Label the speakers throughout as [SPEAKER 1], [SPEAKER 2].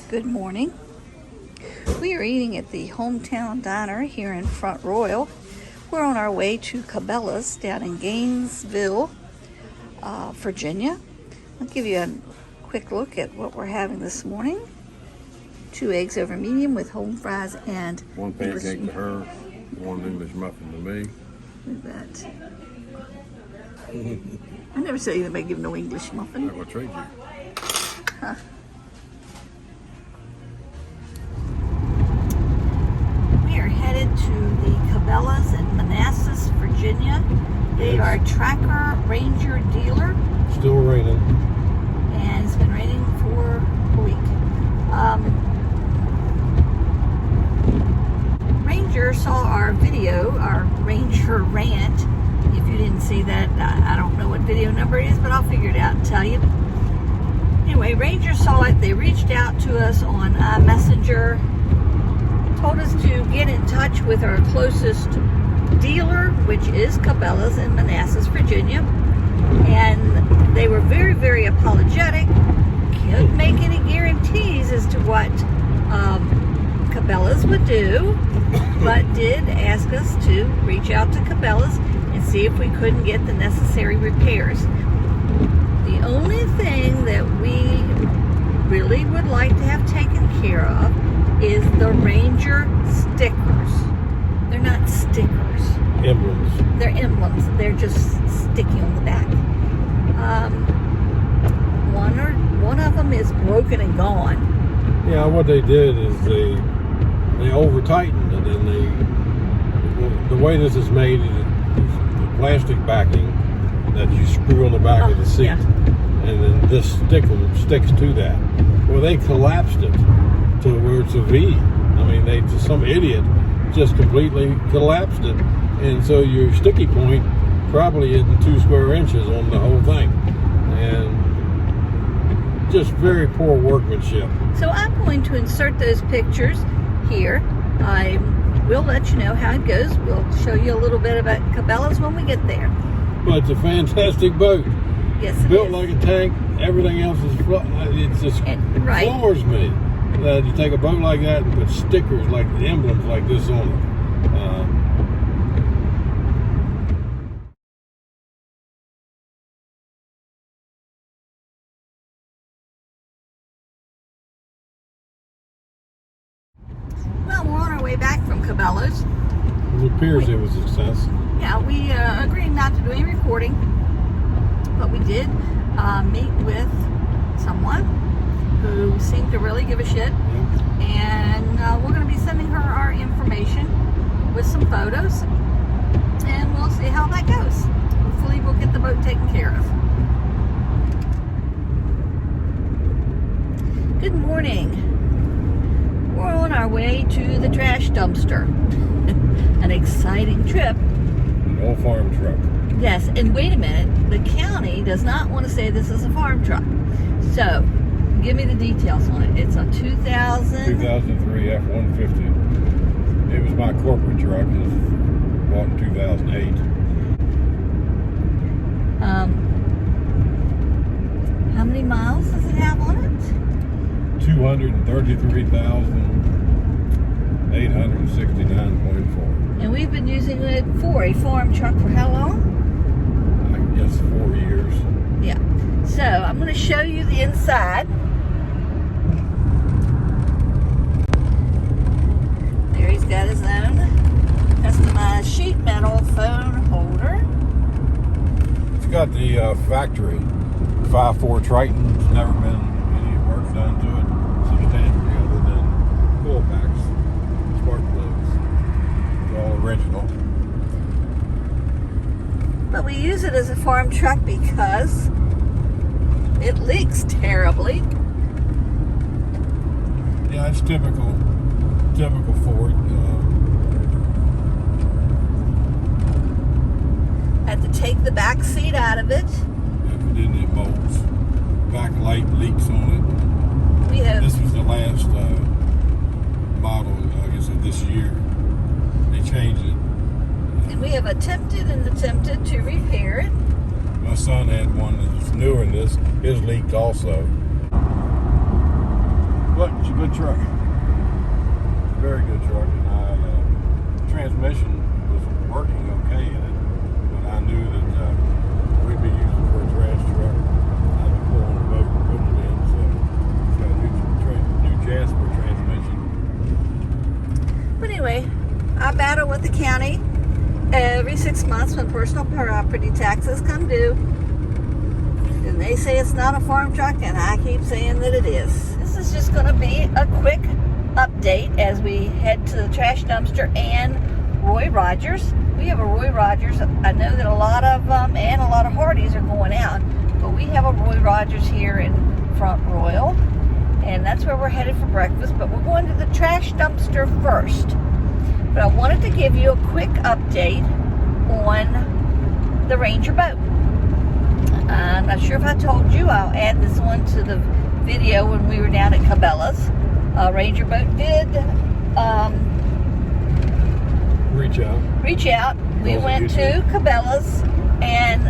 [SPEAKER 1] Good morning. We are eating at the Hometown Diner here in Front Royal. We're on our way to Cabela's down in Gainesville, Virginia. I'll give you a quick look at what we're having this morning. 2 eggs over medium with home fries and
[SPEAKER 2] one pancake to her, one English muffin to me.
[SPEAKER 1] Look at that. I never said anybody give no English muffin.
[SPEAKER 2] I will trade you.
[SPEAKER 1] Huh. We are headed to the Cabela's in Manassas, Virginia. They are a Tracker Ranger dealer.
[SPEAKER 2] Still raining.
[SPEAKER 1] And it's been raining for a week. Ranger saw our video, our Ranger rant. If you didn't see that, I don't know what video number it is, but I'll figure it out and tell you. Anyway, Ranger saw it. They reached out to us on Messenger, told us to get in touch with our closest dealer, which is Cabela's in Manassas, Virginia. And they were very, very apologetic. Couldn't make any guarantees as to what Cabela's would do, but did ask us to reach out to Cabela's and see if we couldn't get the necessary repairs. The only thing that we really would like to have taken care of is the Ranger stickers. They're not stickers.
[SPEAKER 2] Emblems.
[SPEAKER 1] They're emblems. They're just sticky on the back. One of them is broken and gone.
[SPEAKER 2] Yeah, what they did is they over tightened it, and the way this is made is the plastic backing that you screw on the back of the seat,
[SPEAKER 1] yeah.
[SPEAKER 2] And then this sticks to that. Well, they collapsed it to where it's a V. I mean, some idiot just completely collapsed it, and so your sticky point probably isn't 2 square inches on the whole thing, and just very poor workmanship.
[SPEAKER 1] So I'm going to insert those pictures here. I will let you know how it goes. We'll show you a little bit about Cabela's when we get there.
[SPEAKER 2] But it's a fantastic boat.
[SPEAKER 1] Yes, it
[SPEAKER 2] built
[SPEAKER 1] is.
[SPEAKER 2] like a tank. Everything else is it just
[SPEAKER 1] right.
[SPEAKER 2] floors me that you take a boat like that and put stickers like the emblems like this on it.
[SPEAKER 1] Well, we're on our way back from Cabela's.
[SPEAKER 2] It appears it was a success.
[SPEAKER 1] Yeah, we agreed not to do any recording, but we did meet with someone who seemed to really give a shit, and we're going to be sending her our information with some photos, and we'll see how that goes. Hopefully we'll get the boat taken care of. Good morning. We're on our way to the trash dumpster. An exciting trip.
[SPEAKER 2] An old farm truck.
[SPEAKER 1] Yes, and wait a minute. The county does not want to say this is a farm truck. So, give me the details on it. It's a
[SPEAKER 2] 2003 F-150. It was my corporate truck. It was bought in 2008.
[SPEAKER 1] How many miles does it have on it?
[SPEAKER 2] 233,869.4.
[SPEAKER 1] And we've been using it for a farm truck for how long?
[SPEAKER 2] I guess 4 years.
[SPEAKER 1] Yeah. So I'm going to show you the inside. There he's got his own customized sheet metal phone holder.
[SPEAKER 2] It's got the factory 5.4 Triton. It's never been any work done to it substantially other than pullbacks, spark plugs. It's all original.
[SPEAKER 1] But we use it as a farm truck because it leaks terribly.
[SPEAKER 2] Yeah, it's typical Ford.
[SPEAKER 1] Had to take the back seat out of it.
[SPEAKER 2] If it didn't, it molds. Backlight leaks on it.
[SPEAKER 1] We have.
[SPEAKER 2] This was the last model, I guess, of this year. They changed it.
[SPEAKER 1] And we have attempted to repair it.
[SPEAKER 2] My son had one that's newer than this. His leaked also. But good truck. Very good truck, and the transmission was working okay in it, but I knew that we'd be using it for a trash truck. I'd be pulling the boat and putting it in, so it's got a new Jasper transmission.
[SPEAKER 1] But anyway, I battle with the county every 6 months when personal property taxes come due. And they say it's not a farm truck, and I keep saying that it is. This is just going to be a quick update as we head to the trash dumpster and Roy Rogers. We have a Roy Rogers. I know that a lot of them and a lot of Hardys are going out, but we have a Roy Rogers here in Front Royal, and that's where we're headed for breakfast. But we're going to the trash dumpster first. But I wanted to give you a quick update on the Ranger boat. I'm not sure if I told you. I'll add this one to the video when we were down at Cabela's. Ranger boat did reach out. We went to Cabela's, and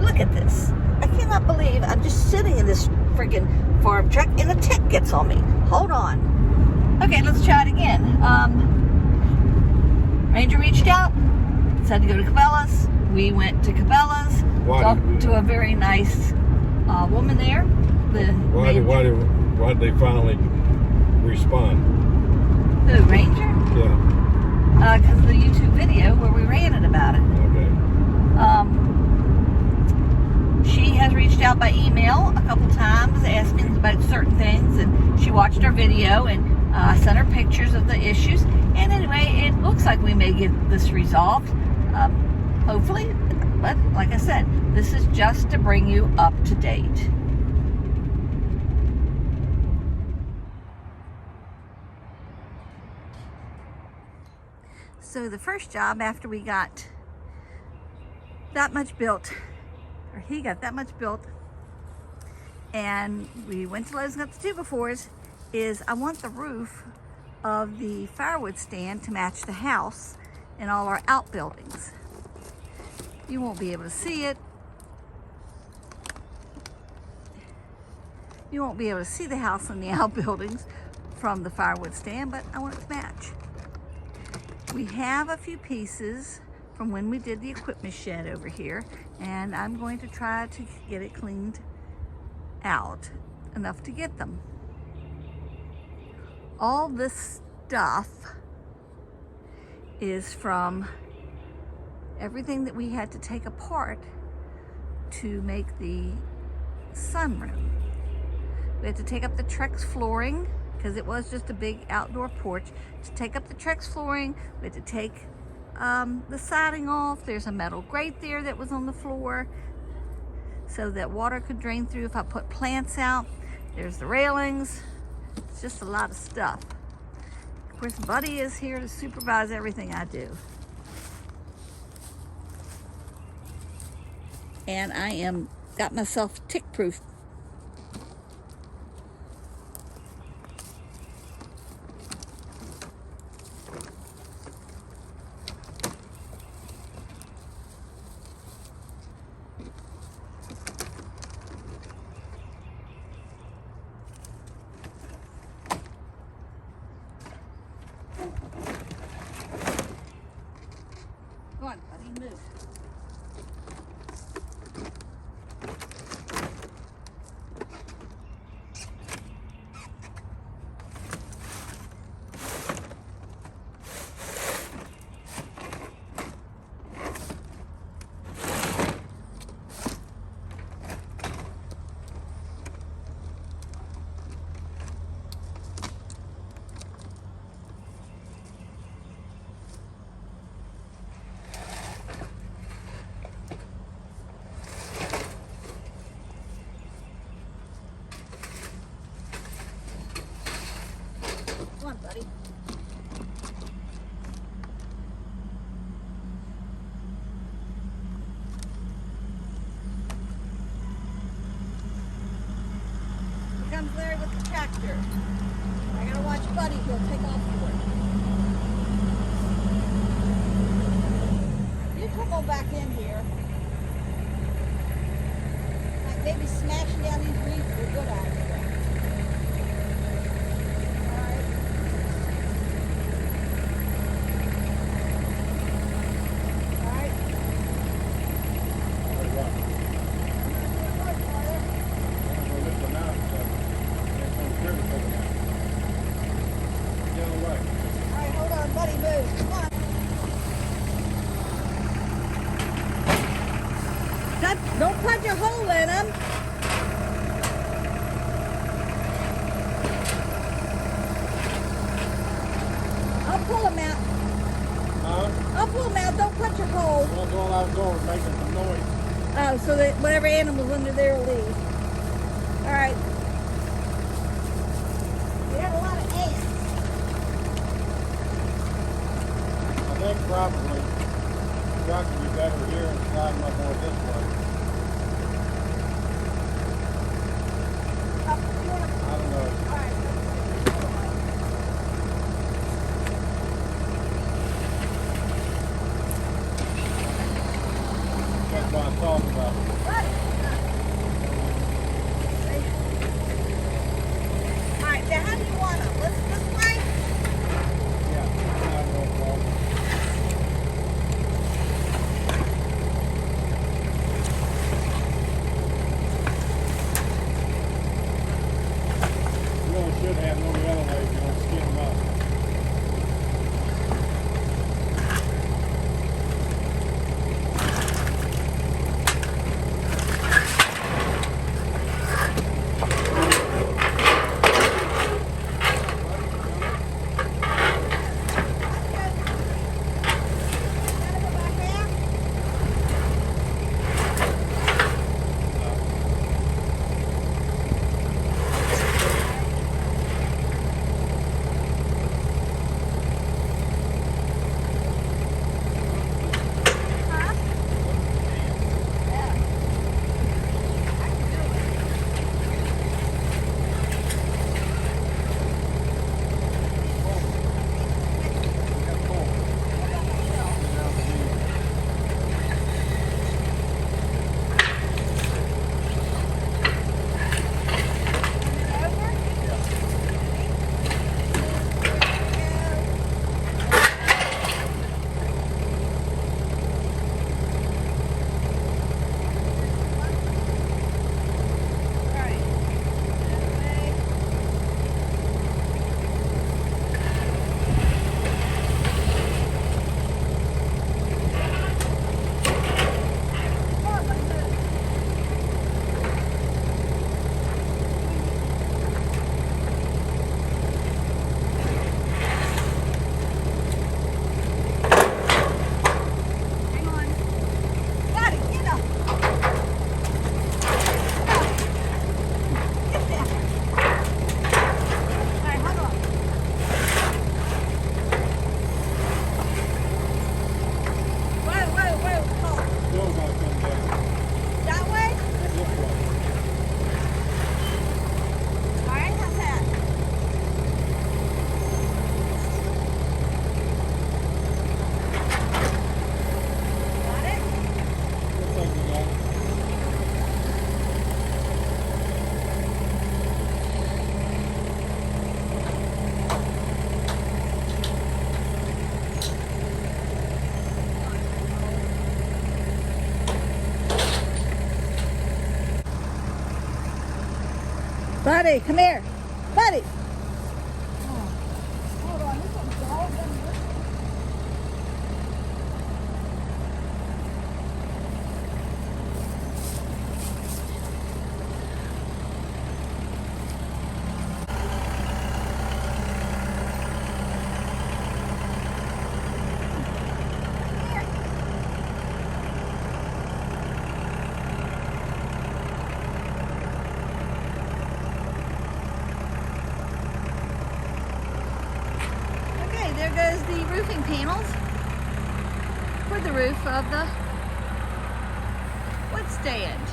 [SPEAKER 1] look at this. I cannot believe I'm just sitting in this freaking farm truck and a tick gets on me. Hold on. Okay, let's try it again. Ranger reached out, said to go to Cabela's. We went to Cabela's, talked to a very nice woman there.
[SPEAKER 2] Why did they finally respond?
[SPEAKER 1] The Ranger?
[SPEAKER 2] Yeah.
[SPEAKER 1] Because of the YouTube video where we ran it about it.
[SPEAKER 2] Okay.
[SPEAKER 1] She has reached out by email a couple times asking about certain things, and she watched our video, and I sent her pictures of the issues. And anyway, it looks like we may get this resolved. Hopefully, but like I said, this is just to bring you up to date. So the first job after we got that much built, or he got that much built, and we went to Lowe's and got the 2x4s, is I want the roof of the firewood stand to match the house and all our outbuildings. You won't be able to see it. You won't be able to see the house and the outbuildings from the firewood stand, but I want it to match. We have a few pieces from when we did the equipment shed over here, and I'm going to try to get it cleaned out enough to get them. All this stuff is from everything that we had to take apart to make the sunroom. We had to take up the Trex flooring because it was just a big outdoor porch. To take up the Trex flooring, we had to take the siding off. There's a metal grate there that was on the floor so that water could drain through if I put plants out. There's the railings. It's just a lot of stuff. Of course, Buddy is here to supervise everything I do. And I got myself tick-proof. Go on, Buddy, move. Come on, Buddy. Here comes Larry with the tractor. I gotta watch Buddy. He'll take off for it. You come on back in here. Like maybe smashing down these weeds are good out here.
[SPEAKER 2] outdoors making some noise.
[SPEAKER 1] Oh, so that whatever animal's under there will leave. All right. We have a lot of ants.
[SPEAKER 2] I think probably got to be better here and slide my more this way. I don't know.
[SPEAKER 1] All right.
[SPEAKER 2] That's what I'm talking about.
[SPEAKER 1] All right, now how do you want them? Let's this way?
[SPEAKER 2] Yeah, I don't know. You really should have no the other way if you don't skid them up.
[SPEAKER 1] Buddy, come here. Buddy. There goes the roofing panels for the roof of the wood stand.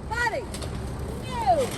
[SPEAKER 1] Buddy, no!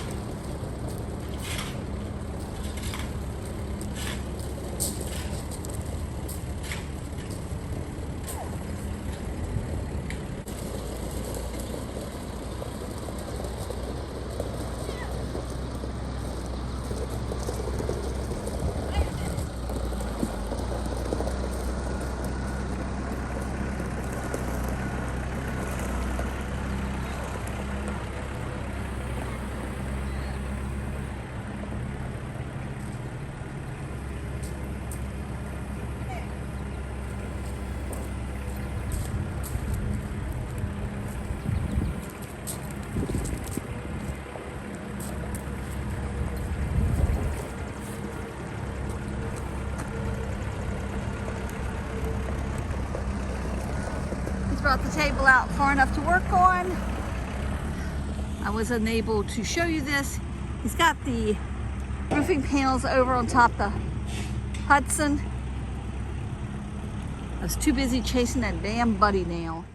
[SPEAKER 1] table out far enough to work on. I was unable to show you this. He's got the roofing panels over on top of the Hudson. I was too busy chasing that damn buddy nail.